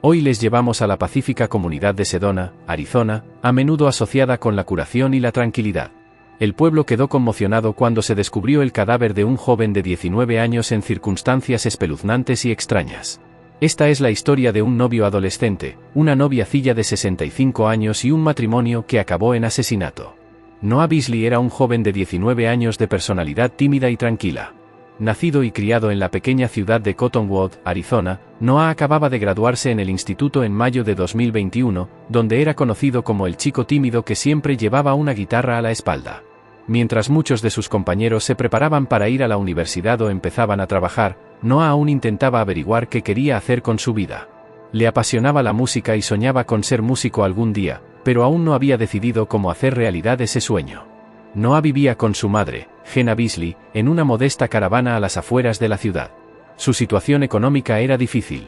Hoy les llevamos a la pacífica comunidad de Sedona, Arizona, a menudo asociada con la curación y la tranquilidad. El pueblo quedó conmocionado cuando se descubrió el cadáver de un joven de 19 años en circunstancias espeluznantes y extrañas. Esta es la historia de un novio adolescente, una noviacilla de 65 años y un matrimonio que acabó en asesinato. Noah Beasley era un joven de 19 años de personalidad tímida y tranquila. Nacido y criado en la pequeña ciudad de Cottonwood, Arizona, Noah acababa de graduarse en el instituto en mayo de 2021, donde era conocido como el chico tímido que siempre llevaba una guitarra a la espalda. Mientras muchos de sus compañeros se preparaban para ir a la universidad o empezaban a trabajar, Noah aún intentaba averiguar qué quería hacer con su vida. Le apasionaba la música y soñaba con ser músico algún día, pero aún no había decidido cómo hacer realidad ese sueño. Noah vivía con su madre, Jenna Beasley, en una modesta caravana a las afueras de la ciudad. Su situación económica era difícil.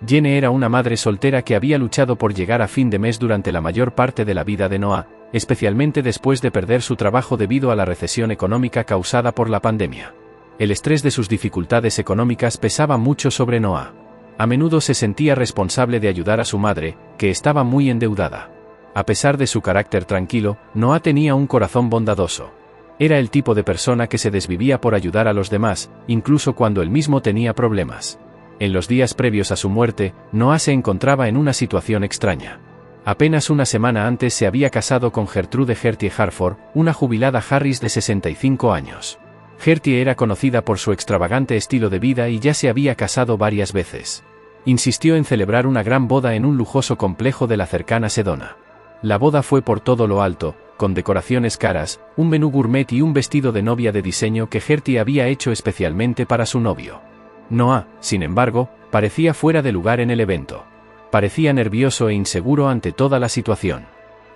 Jenna era una madre soltera que había luchado por llegar a fin de mes durante la mayor parte de la vida de Noah, especialmente después de perder su trabajo debido a la recesión económica causada por la pandemia. El estrés de sus dificultades económicas pesaba mucho sobre Noah. A menudo se sentía responsable de ayudar a su madre, que estaba muy endeudada. A pesar de su carácter tranquilo, Noah tenía un corazón bondadoso. Era el tipo de persona que se desvivía por ayudar a los demás, incluso cuando él mismo tenía problemas. En los días previos a su muerte, Noah se encontraba en una situación extraña. Apenas una semana antes se había casado con Gertrude Gertie Harford, una jubilada Harris de 65 años. Gertie era conocida por su extravagante estilo de vida y ya se había casado varias veces. Insistió en celebrar una gran boda en un lujoso complejo de la cercana Sedona. La boda fue por todo lo alto, con decoraciones caras, un menú gourmet y un vestido de novia de diseño que Gertie había hecho especialmente para su novio. Noah, sin embargo, parecía fuera de lugar en el evento. Parecía nervioso e inseguro ante toda la situación.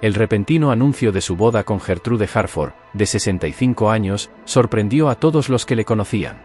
El repentino anuncio de su boda con Gertrude Harford, de 65 años, sorprendió a todos los que le conocían.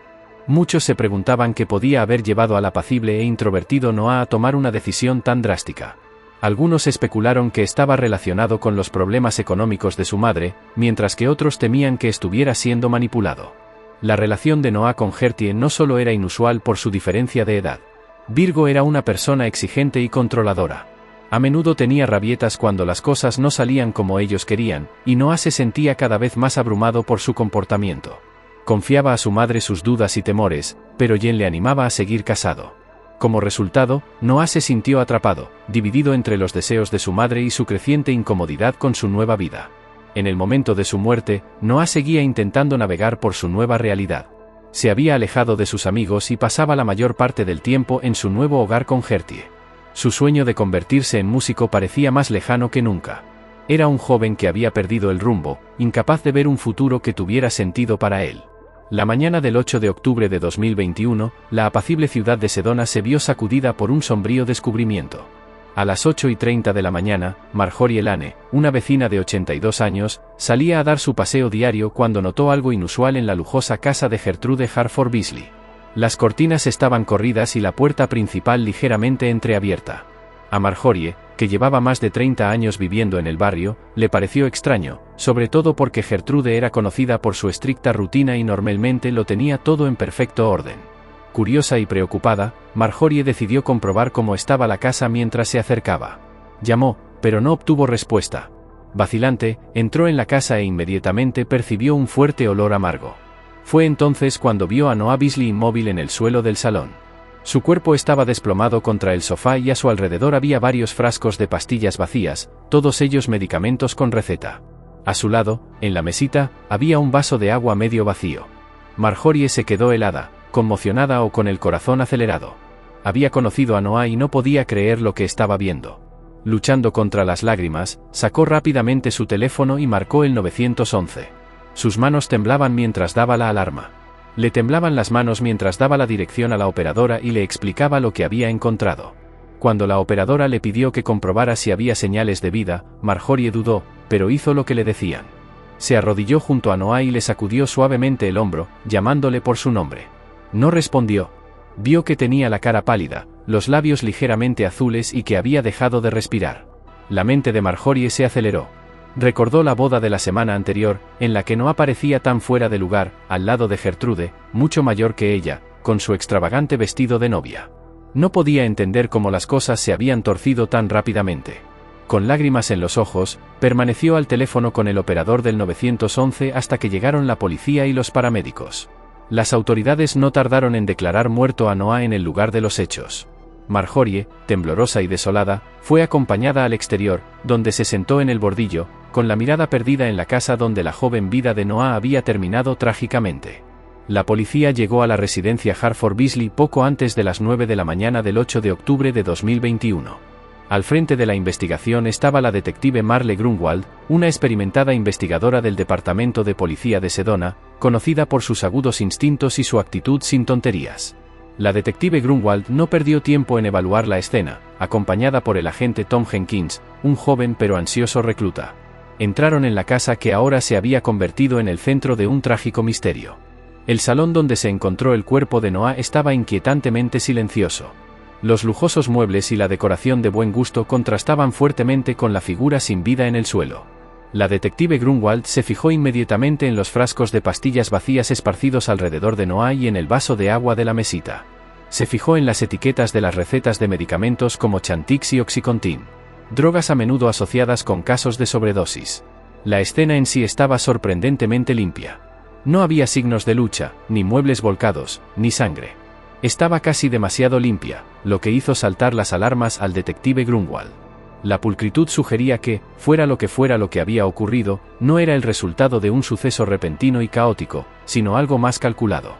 Muchos se preguntaban qué podía haber llevado al apacible e introvertido Noah a tomar una decisión tan drástica. Algunos especularon que estaba relacionado con los problemas económicos de su madre, mientras que otros temían que estuviera siendo manipulado. La relación de Noah con Gertie no solo era inusual por su diferencia de edad. Virgo era una persona exigente y controladora. A menudo tenía rabietas cuando las cosas no salían como ellos querían, y Noah se sentía cada vez más abrumado por su comportamiento. Confiaba a su madre sus dudas y temores, pero Jen le animaba a seguir casado. Como resultado, Noah se sintió atrapado, dividido entre los deseos de su madre y su creciente incomodidad con su nueva vida. En el momento de su muerte, Noah seguía intentando navegar por su nueva realidad. Se había alejado de sus amigos y pasaba la mayor parte del tiempo en su nuevo hogar con Gertie. Su sueño de convertirse en músico parecía más lejano que nunca. Era un joven que había perdido el rumbo, incapaz de ver un futuro que tuviera sentido para él. La mañana del 8 de octubre de 2021, la apacible ciudad de Sedona se vio sacudida por un sombrío descubrimiento. A las 8:30 de la mañana, Marjorie Lane, una vecina de 82 años, salía a dar su paseo diario cuando notó algo inusual en la lujosa casa de Gertrude Harford Beasley. Las cortinas estaban corridas y la puerta principal ligeramente entreabierta. A Marjorie, que llevaba más de 30 años viviendo en el barrio, le pareció extraño, sobre todo porque Gertrude era conocida por su estricta rutina y normalmente lo tenía todo en perfecto orden. Curiosa y preocupada, Marjorie decidió comprobar cómo estaba la casa mientras se acercaba. Llamó, pero no obtuvo respuesta. Vacilante, entró en la casa e inmediatamente percibió un fuerte olor amargo. Fue entonces cuando vio a Noah Beasley inmóvil en el suelo del salón. Su cuerpo estaba desplomado contra el sofá y a su alrededor había varios frascos de pastillas vacías, todos ellos medicamentos con receta. A su lado, en la mesita, había un vaso de agua medio vacío. Marjorie se quedó helada, conmocionada o con el corazón acelerado. Había conocido a Noah y no podía creer lo que estaba viendo. Luchando contra las lágrimas, sacó rápidamente su teléfono y marcó el 911. Sus manos temblaban mientras daba la alarma. Le temblaban las manos mientras daba la dirección a la operadora y le explicaba lo que había encontrado. Cuando la operadora le pidió que comprobara si había señales de vida, Marjorie dudó, pero hizo lo que le decían. Se arrodilló junto a Noah y le sacudió suavemente el hombro, llamándole por su nombre. No respondió. Vio que tenía la cara pálida, los labios ligeramente azules y que había dejado de respirar. La mente de Marjorie se aceleró. Recordó la boda de la semana anterior, en la que no aparecía tan fuera de lugar, al lado de Gertrude, mucho mayor que ella, con su extravagante vestido de novia. No podía entender cómo las cosas se habían torcido tan rápidamente. Con lágrimas en los ojos, permaneció al teléfono con el operador del 911 hasta que llegaron la policía y los paramédicos. Las autoridades no tardaron en declarar muerto a Noah en el lugar de los hechos. Marjorie, temblorosa y desolada, fue acompañada al exterior, donde se sentó en el bordillo, con la mirada perdida en la casa donde la joven vida de Noah había terminado trágicamente. La policía llegó a la residencia Hartford Beasley poco antes de las 9 de la mañana del 8 de octubre de 2021. Al frente de la investigación estaba la detective Marle Grunwald, una experimentada investigadora del Departamento de Policía de Sedona, conocida por sus agudos instintos y su actitud sin tonterías. La detective Grunwald no perdió tiempo en evaluar la escena, acompañada por el agente Tom Jenkins, un joven pero ansioso recluta. Entraron en la casa que ahora se había convertido en el centro de un trágico misterio. El salón donde se encontró el cuerpo de Noah estaba inquietantemente silencioso. Los lujosos muebles y la decoración de buen gusto contrastaban fuertemente con la figura sin vida en el suelo. La detective Grunwald se fijó inmediatamente en los frascos de pastillas vacías esparcidos alrededor de Noah y en el vaso de agua de la mesita. Se fijó en las etiquetas de las recetas de medicamentos como Chantix y Oxycontin, drogas a menudo asociadas con casos de sobredosis. La escena en sí estaba sorprendentemente limpia. No había signos de lucha, ni muebles volcados, ni sangre. Estaba casi demasiado limpia, lo que hizo saltar las alarmas al detective Grunwald. La pulcritud sugería que, fuera lo que había ocurrido, no era el resultado de un suceso repentino y caótico, sino algo más calculado.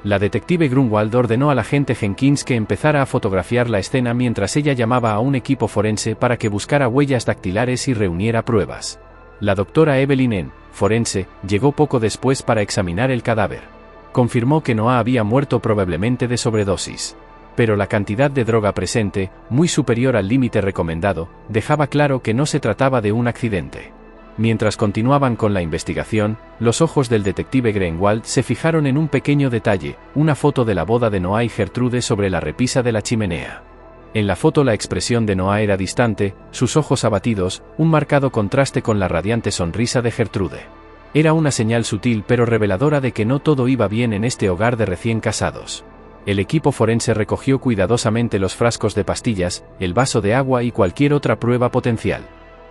La detective Grunwald ordenó al agente Jenkins que empezara a fotografiar la escena mientras ella llamaba a un equipo forense para que buscara huellas dactilares y reuniera pruebas. La doctora Evelyn N., forense, llegó poco después para examinar el cadáver. Confirmó que Noah había muerto probablemente de sobredosis. Pero la cantidad de droga presente, muy superior al límite recomendado, dejaba claro que no se trataba de un accidente. Mientras continuaban con la investigación, los ojos del detective Grunwald se fijaron en un pequeño detalle, una foto de la boda de Noah y Gertrude sobre la repisa de la chimenea. En la foto la expresión de Noah era distante, sus ojos abatidos, un marcado contraste con la radiante sonrisa de Gertrude. Era una señal sutil pero reveladora de que no todo iba bien en este hogar de recién casados. El equipo forense recogió cuidadosamente los frascos de pastillas, el vaso de agua y cualquier otra prueba potencial.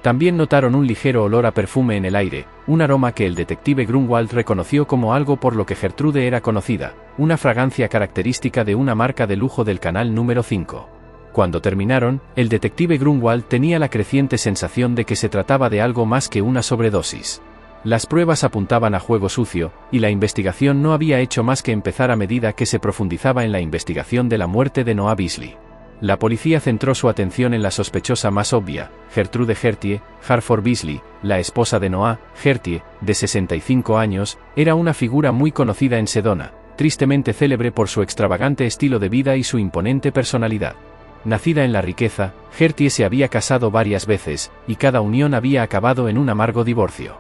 También notaron un ligero olor a perfume en el aire, un aroma que el detective Grunwald reconoció como algo por lo que Gertrude era conocida, una fragancia característica de una marca de lujo del canal número 5. Cuando terminaron, el detective Grunwald tenía la creciente sensación de que se trataba de algo más que una sobredosis. Las pruebas apuntaban a juego sucio, y la investigación no había hecho más que empezar a medida que se profundizaba en la investigación de la muerte de Noah Beasley. La policía centró su atención en la sospechosa más obvia, Gertrude Gertie, Hartford Beasley, la esposa de Noah. Gertie, de 65 años, era una figura muy conocida en Sedona, tristemente célebre por su extravagante estilo de vida y su imponente personalidad. Nacida en la riqueza, Gertie se había casado varias veces, y cada unión había acabado en un amargo divorcio.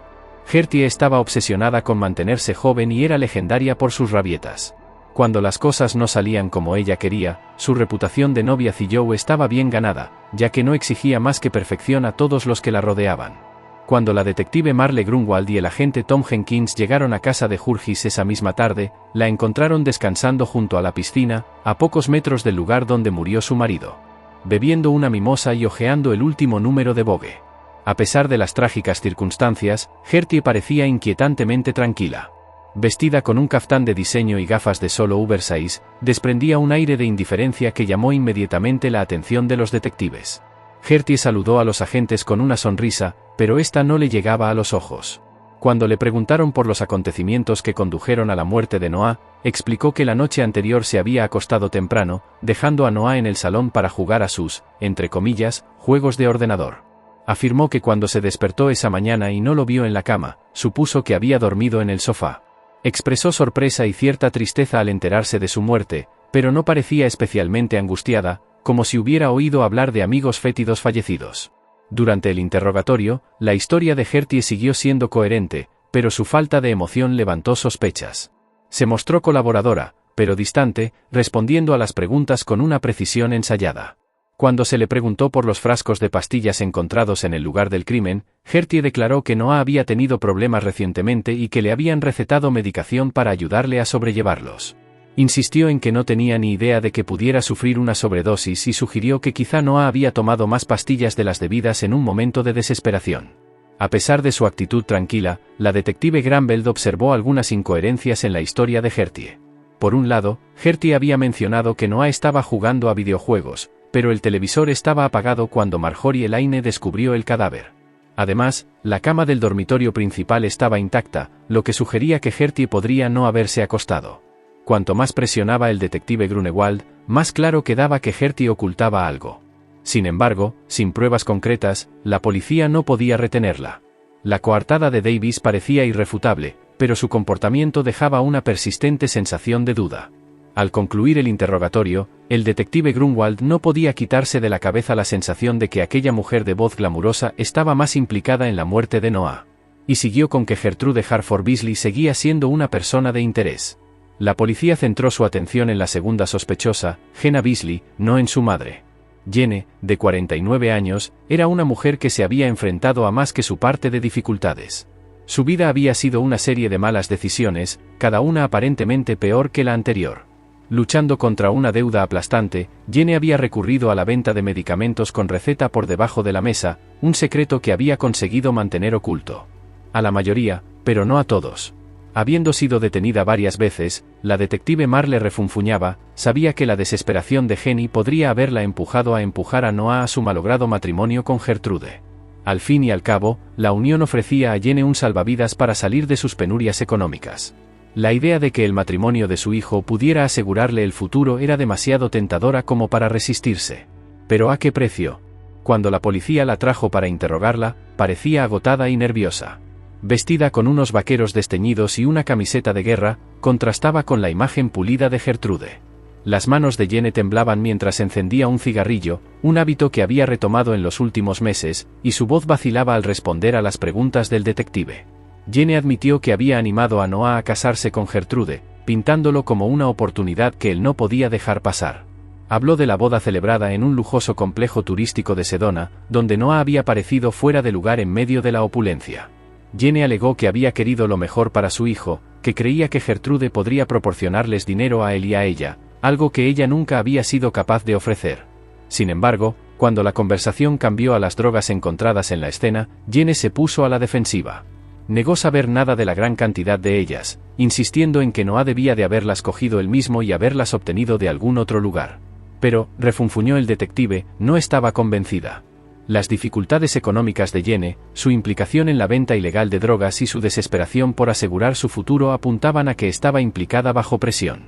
Gertie estaba obsesionada con mantenerse joven y era legendaria por sus rabietas. Cuando las cosas no salían como ella quería, su reputación de novia Joe estaba bien ganada, ya que no exigía más que perfección a todos los que la rodeaban. Cuando la detective Marle Grunwald y el agente Tom Jenkins llegaron a casa de Hurgis esa misma tarde, la encontraron descansando junto a la piscina, a pocos metros del lugar donde murió su marido. Bebiendo una mimosa y hojeando el último número de Vogue. A pesar de las trágicas circunstancias, Gertie parecía inquietantemente tranquila. Vestida con un caftán de diseño y gafas de sol oversize, desprendía un aire de indiferencia que llamó inmediatamente la atención de los detectives. Gertie saludó a los agentes con una sonrisa, pero esta no le llegaba a los ojos. Cuando le preguntaron por los acontecimientos que condujeron a la muerte de Noah, explicó que la noche anterior se había acostado temprano, dejando a Noah en el salón para jugar a sus, entre comillas, juegos de ordenador. Afirmó que cuando se despertó esa mañana y no lo vio en la cama, supuso que había dormido en el sofá. Expresó sorpresa y cierta tristeza al enterarse de su muerte, pero no parecía especialmente angustiada, como si hubiera oído hablar de amigos fétidos fallecidos. Durante el interrogatorio, la historia de Gertie siguió siendo coherente, pero su falta de emoción levantó sospechas. Se mostró colaboradora, pero distante, respondiendo a las preguntas con una precisión ensayada. Cuando se le preguntó por los frascos de pastillas encontrados en el lugar del crimen, Gertie declaró que Noah había tenido problemas recientemente y que le habían recetado medicación para ayudarle a sobrellevarlos. Insistió en que no tenía ni idea de que pudiera sufrir una sobredosis y sugirió que quizá Noah había tomado más pastillas de las debidas en un momento de desesperación. A pesar de su actitud tranquila, la detective Granville observó algunas incoherencias en la historia de Gertie. Por un lado, Gertie había mencionado que Noah estaba jugando a videojuegos, pero el televisor estaba apagado cuando Marjorie Elaine descubrió el cadáver. Además, la cama del dormitorio principal estaba intacta, lo que sugería que Gertie podría no haberse acostado. Cuanto más presionaba el detective Grunewald, más claro quedaba que Gertie ocultaba algo. Sin embargo, sin pruebas concretas, la policía no podía retenerla. La coartada de Davis parecía irrefutable, pero su comportamiento dejaba una persistente sensación de duda. Al concluir el interrogatorio, el detective Grunewald no podía quitarse de la cabeza la sensación de que aquella mujer de voz glamurosa estaba más implicada en la muerte de Noah. Y siguió con que Gertrude Harford Beasley seguía siendo una persona de interés. La policía centró su atención en la segunda sospechosa, Jenna Beasley, no en su madre. Jene, de 49 años, era una mujer que se había enfrentado a más que su parte de dificultades. Su vida había sido una serie de malas decisiones, cada una aparentemente peor que la anterior. Luchando contra una deuda aplastante, Jene había recurrido a la venta de medicamentos con receta por debajo de la mesa, un secreto que había conseguido mantener oculto. A la mayoría, pero no a todos. Habiendo sido detenida varias veces, la detective Marle refunfuñaba, sabía que la desesperación de Jenny podría haberla empujado a empujar a Noah a su malogrado matrimonio con Gertrude. Al fin y al cabo, la unión ofrecía a Jene un salvavidas para salir de sus penurias económicas. La idea de que el matrimonio de su hijo pudiera asegurarle el futuro era demasiado tentadora como para resistirse. ¿Pero a qué precio? Cuando la policía la trajo para interrogarla, parecía agotada y nerviosa. Vestida con unos vaqueros desteñidos y una camiseta de guerra, contrastaba con la imagen pulida de Gertrude. Las manos de Jene temblaban mientras encendía un cigarrillo, un hábito que había retomado en los últimos meses, y su voz vacilaba al responder a las preguntas del detective. Jene admitió que había animado a Noah a casarse con Gertrude, pintándolo como una oportunidad que él no podía dejar pasar. Habló de la boda celebrada en un lujoso complejo turístico de Sedona, donde Noah había parecido fuera de lugar en medio de la opulencia. Jene alegó que había querido lo mejor para su hijo, que creía que Gertrude podría proporcionarles dinero a él y a ella, algo que ella nunca había sido capaz de ofrecer. Sin embargo, cuando la conversación cambió a las drogas encontradas en la escena, Jene se puso a la defensiva. Negó saber nada de la gran cantidad de ellas, insistiendo en que Noah debía de haberlas cogido él mismo y haberlas obtenido de algún otro lugar. Pero, refunfuñó el detective, no estaba convencida. Las dificultades económicas de Jene, su implicación en la venta ilegal de drogas y su desesperación por asegurar su futuro apuntaban a que estaba implicada bajo presión.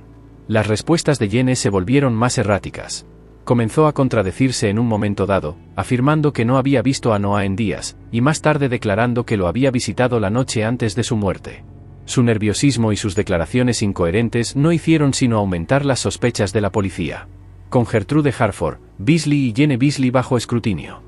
Las respuestas de Jene se volvieron más erráticas. Comenzó a contradecirse en un momento dado, afirmando que no había visto a Noah en días, y más tarde declarando que lo había visitado la noche antes de su muerte. Su nerviosismo y sus declaraciones incoherentes no hicieron sino aumentar las sospechas de la policía. Con Gertrude Harford, Beasley y Jene Beasley bajo escrutinio.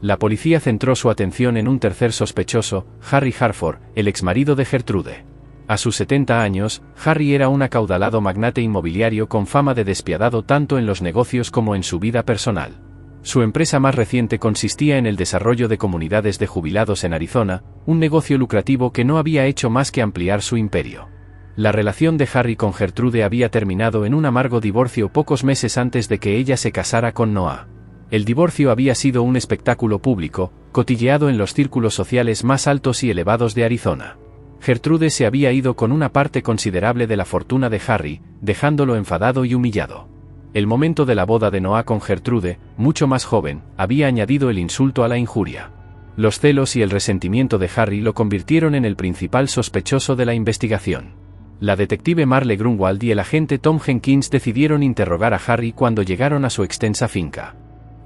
La policía centró su atención en un tercer sospechoso, Harry Harford, el exmarido de Gertrude. A sus 70 años, Harry era un acaudalado magnate inmobiliario con fama de despiadado tanto en los negocios como en su vida personal. Su empresa más reciente consistía en el desarrollo de comunidades de jubilados en Arizona, un negocio lucrativo que no había hecho más que ampliar su imperio. La relación de Harry con Gertrude había terminado en un amargo divorcio pocos meses antes de que ella se casara con Noah. El divorcio había sido un espectáculo público, cotilleado en los círculos sociales más altos y elevados de Arizona. Gertrude se había ido con una parte considerable de la fortuna de Harry, dejándolo enfadado y humillado. El momento de la boda de Noah con Gertrude, mucho más joven, había añadido el insulto a la injuria. Los celos y el resentimiento de Harry lo convirtieron en el principal sospechoso de la investigación. La detective Marle Grunwald y el agente Tom Jenkins decidieron interrogar a Harry cuando llegaron a su extensa finca.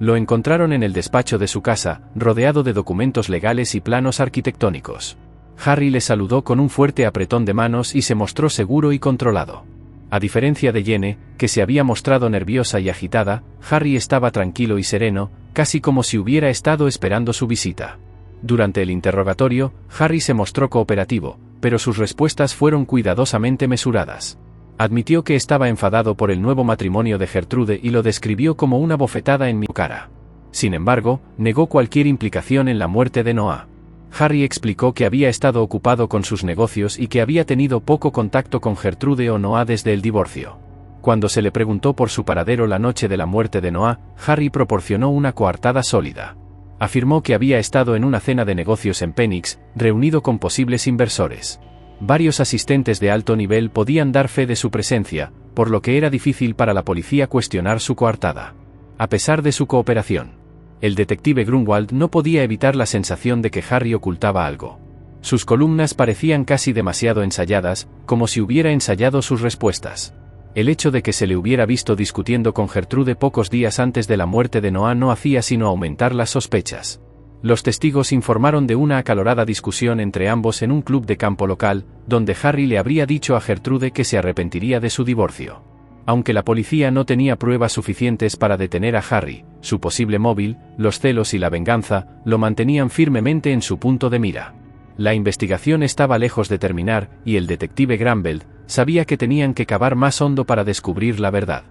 Lo encontraron en el despacho de su casa, rodeado de documentos legales y planos arquitectónicos. Harry le saludó con un fuerte apretón de manos y se mostró seguro y controlado. A diferencia de Jene, que se había mostrado nerviosa y agitada, Harry estaba tranquilo y sereno, casi como si hubiera estado esperando su visita. Durante el interrogatorio, Harry se mostró cooperativo, pero sus respuestas fueron cuidadosamente mesuradas. Admitió que estaba enfadado por el nuevo matrimonio de Gertrude y lo describió como una bofetada en mi cara. Sin embargo, negó cualquier implicación en la muerte de Noah. Harry explicó que había estado ocupado con sus negocios y que había tenido poco contacto con Gertrude o Noah desde el divorcio. Cuando se le preguntó por su paradero la noche de la muerte de Noah, Harry proporcionó una coartada sólida. Afirmó que había estado en una cena de negocios en Phoenix, reunido con posibles inversores. Varios asistentes de alto nivel podían dar fe de su presencia, por lo que era difícil para la policía cuestionar su coartada. A pesar de su cooperación, el detective Grunwald no podía evitar la sensación de que Harry ocultaba algo. Sus columnas parecían casi demasiado ensayadas, como si hubiera ensayado sus respuestas. El hecho de que se le hubiera visto discutiendo con Gertrude pocos días antes de la muerte de Noah no hacía sino aumentar las sospechas. Los testigos informaron de una acalorada discusión entre ambos en un club de campo local, donde Harry le habría dicho a Gertrude que se arrepentiría de su divorcio. Aunque la policía no tenía pruebas suficientes para detener a Harry, su posible móvil, los celos y la venganza, lo mantenían firmemente en su punto de mira. La investigación estaba lejos de terminar, y el detective Granville sabía que tenían que cavar más hondo para descubrir la verdad.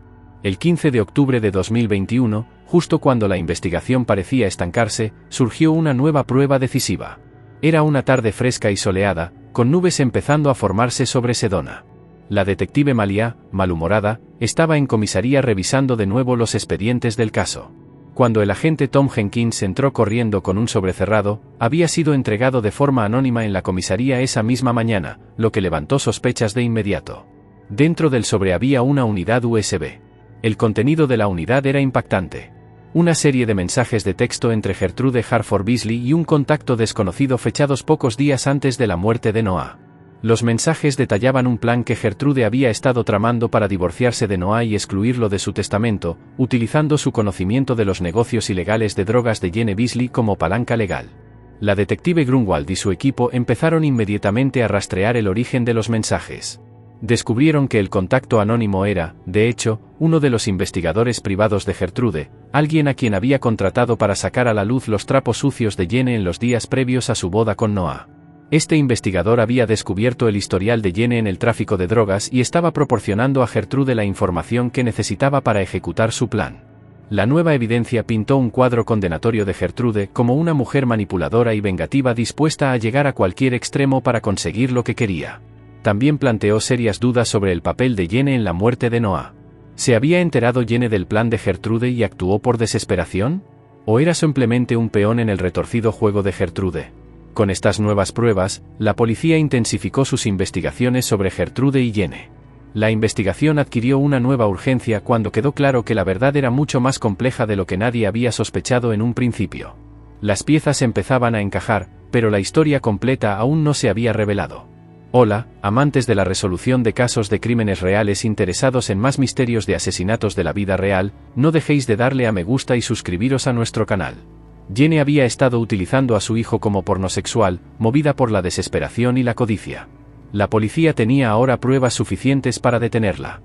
El 15 de octubre de 2021, justo cuando la investigación parecía estancarse, surgió una nueva prueba decisiva. Era una tarde fresca y soleada, con nubes empezando a formarse sobre Sedona. La detective Malia, malhumorada, estaba en comisaría revisando de nuevo los expedientes del caso. Cuando el agente Tom Jenkins entró corriendo con un sobre cerrado, había sido entregado de forma anónima en la comisaría esa misma mañana, lo que levantó sospechas de inmediato. Dentro del sobre había una unidad USB. El contenido de la unidad era impactante. Una serie de mensajes de texto entre Gertrude Harford Beasley y un contacto desconocido fechados pocos días antes de la muerte de Noah. Los mensajes detallaban un plan que Gertrude había estado tramando para divorciarse de Noah y excluirlo de su testamento, utilizando su conocimiento de los negocios ilegales de drogas de Jene Beasley como palanca legal. La detective Grunwald y su equipo empezaron inmediatamente a rastrear el origen de los mensajes. Descubrieron que el contacto anónimo era, de hecho, uno de los investigadores privados de Gertrude, alguien a quien había contratado para sacar a la luz los trapos sucios de Jene en los días previos a su boda con Noah. Este investigador había descubierto el historial de Jene en el tráfico de drogas y estaba proporcionando a Gertrude la información que necesitaba para ejecutar su plan. La nueva evidencia pintó un cuadro condenatorio de Gertrude como una mujer manipuladora y vengativa dispuesta a llegar a cualquier extremo para conseguir lo que quería. También planteó serias dudas sobre el papel de Jene en la muerte de Noah. ¿Se había enterado Jene del plan de Gertrude y actuó por desesperación? ¿O era simplemente un peón en el retorcido juego de Gertrude? Con estas nuevas pruebas, la policía intensificó sus investigaciones sobre Gertrude y Jene. La investigación adquirió una nueva urgencia cuando quedó claro que la verdad era mucho más compleja de lo que nadie había sospechado en un principio. Las piezas empezaban a encajar, pero la historia completa aún no se había revelado. Hola, amantes de la resolución de casos de crímenes reales interesados en más misterios de asesinatos de la vida real, no dejéis de darle a me gusta y suscribiros a nuestro canal. Jene había estado utilizando a su hijo como pornosexual, movida por la desesperación y la codicia. La policía tenía ahora pruebas suficientes para detenerla.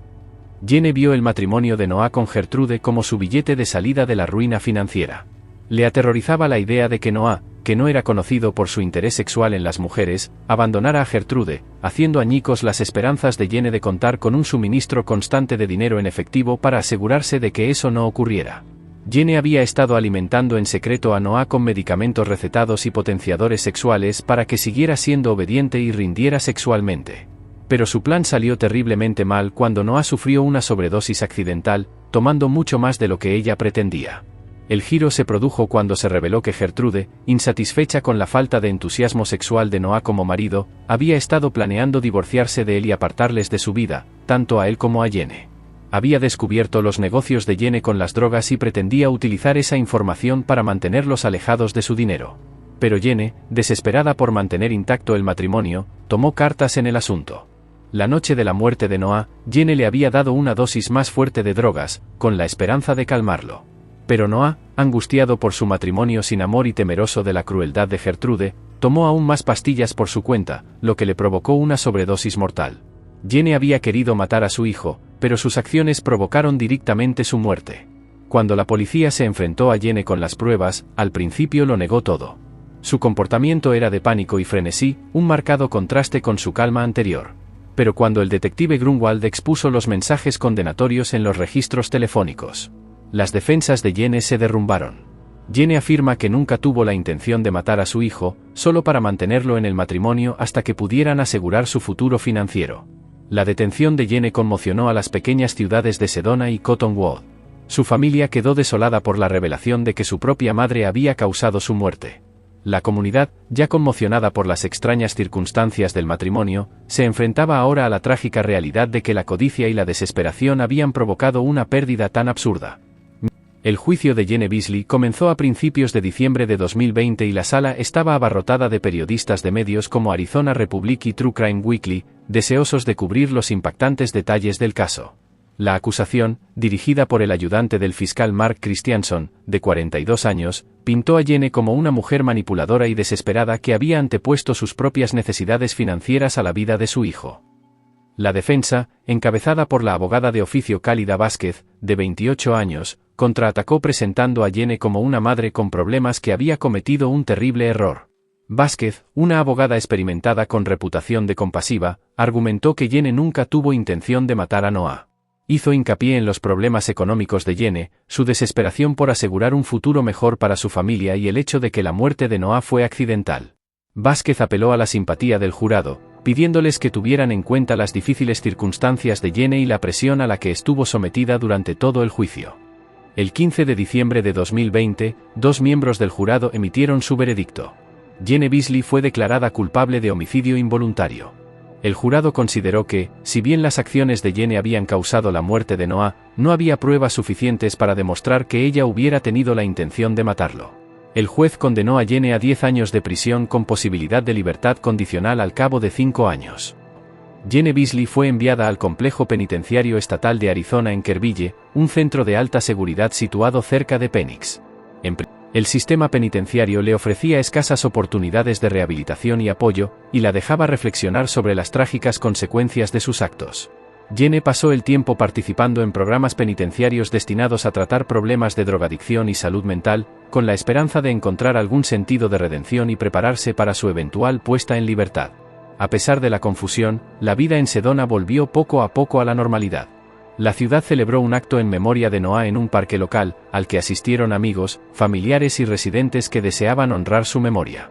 Jene vio el matrimonio de Noah con Gertrude como su billete de salida de la ruina financiera. Le aterrorizaba la idea de que Noah, que no era conocido por su interés sexual en las mujeres, abandonara a Gertrude, haciendo añicos las esperanzas de Jene de contar con un suministro constante de dinero en efectivo para asegurarse de que eso no ocurriera. Jene había estado alimentando en secreto a Noah con medicamentos recetados y potenciadores sexuales para que siguiera siendo obediente y rindiera sexualmente. Pero su plan salió terriblemente mal cuando Noah sufrió una sobredosis accidental, tomando mucho más de lo que ella pretendía. El giro se produjo cuando se reveló que Gertrude, insatisfecha con la falta de entusiasmo sexual de Noah como marido, había estado planeando divorciarse de él y apartarles de su vida, tanto a él como a Jene. Había descubierto los negocios de Jene con las drogas y pretendía utilizar esa información para mantenerlos alejados de su dinero. Pero Jene, desesperada por mantener intacto el matrimonio, tomó cartas en el asunto. La noche de la muerte de Noah, Jene le había dado una dosis más fuerte de drogas, con la esperanza de calmarlo. Pero Noah, angustiado por su matrimonio sin amor y temeroso de la crueldad de Gertrude, tomó aún más pastillas por su cuenta, lo que le provocó una sobredosis mortal. Jene había querido matar a su hijo, pero sus acciones provocaron directamente su muerte. Cuando la policía se enfrentó a Jene con las pruebas, al principio lo negó todo. Su comportamiento era de pánico y frenesí, un marcado contraste con su calma anterior. Pero cuando el detective Grunwald expuso los mensajes condenatorios en los registros telefónicos, las defensas de Jene se derrumbaron. Jene afirma que nunca tuvo la intención de matar a su hijo, solo para mantenerlo en el matrimonio hasta que pudieran asegurar su futuro financiero. La detención de Jene conmocionó a las pequeñas ciudades de Sedona y Cottonwood. Su familia quedó desolada por la revelación de que su propia madre había causado su muerte. La comunidad, ya conmocionada por las extrañas circunstancias del matrimonio, se enfrentaba ahora a la trágica realidad de que la codicia y la desesperación habían provocado una pérdida tan absurda. El juicio de Jene Beasley comenzó a principios de diciembre de 2020 y la sala estaba abarrotada de periodistas de medios como Arizona Republic y True Crime Weekly, deseosos de cubrir los impactantes detalles del caso. La acusación, dirigida por el ayudante del fiscal Mark Christianson, de 42 años, pintó a Jene como una mujer manipuladora y desesperada que había antepuesto sus propias necesidades financieras a la vida de su hijo. La defensa, encabezada por la abogada de oficio Khalida Vázquez, de 28 años, contraatacó presentando a Jene como una madre con problemas que había cometido un terrible error. Vázquez, una abogada experimentada con reputación de compasiva, argumentó que Jene nunca tuvo intención de matar a Noah. Hizo hincapié en los problemas económicos de Jene, su desesperación por asegurar un futuro mejor para su familia y el hecho de que la muerte de Noah fue accidental. Vázquez apeló a la simpatía del jurado, pidiéndoles que tuvieran en cuenta las difíciles circunstancias de Jene y la presión a la que estuvo sometida durante todo el juicio. El 15 de diciembre de 2020, 2 miembros del jurado emitieron su veredicto. Jene Beasley fue declarada culpable de homicidio involuntario. El jurado consideró que, si bien las acciones de Jene habían causado la muerte de Noah, no había pruebas suficientes para demostrar que ella hubiera tenido la intención de matarlo. El juez condenó a Jene a 10 años de prisión con posibilidad de libertad condicional al cabo de 5 años. Jene Beasley fue enviada al complejo penitenciario estatal de Arizona en Kerrville, un centro de alta seguridad situado cerca de Phoenix. El sistema penitenciario le ofrecía escasas oportunidades de rehabilitación y apoyo, y la dejaba reflexionar sobre las trágicas consecuencias de sus actos. Jene pasó el tiempo participando en programas penitenciarios destinados a tratar problemas de drogadicción y salud mental, con la esperanza de encontrar algún sentido de redención y prepararse para su eventual puesta en libertad. A pesar de la confusión, la vida en Sedona volvió poco a poco a la normalidad. La ciudad celebró un acto en memoria de Noah en un parque local, al que asistieron amigos, familiares y residentes que deseaban honrar su memoria.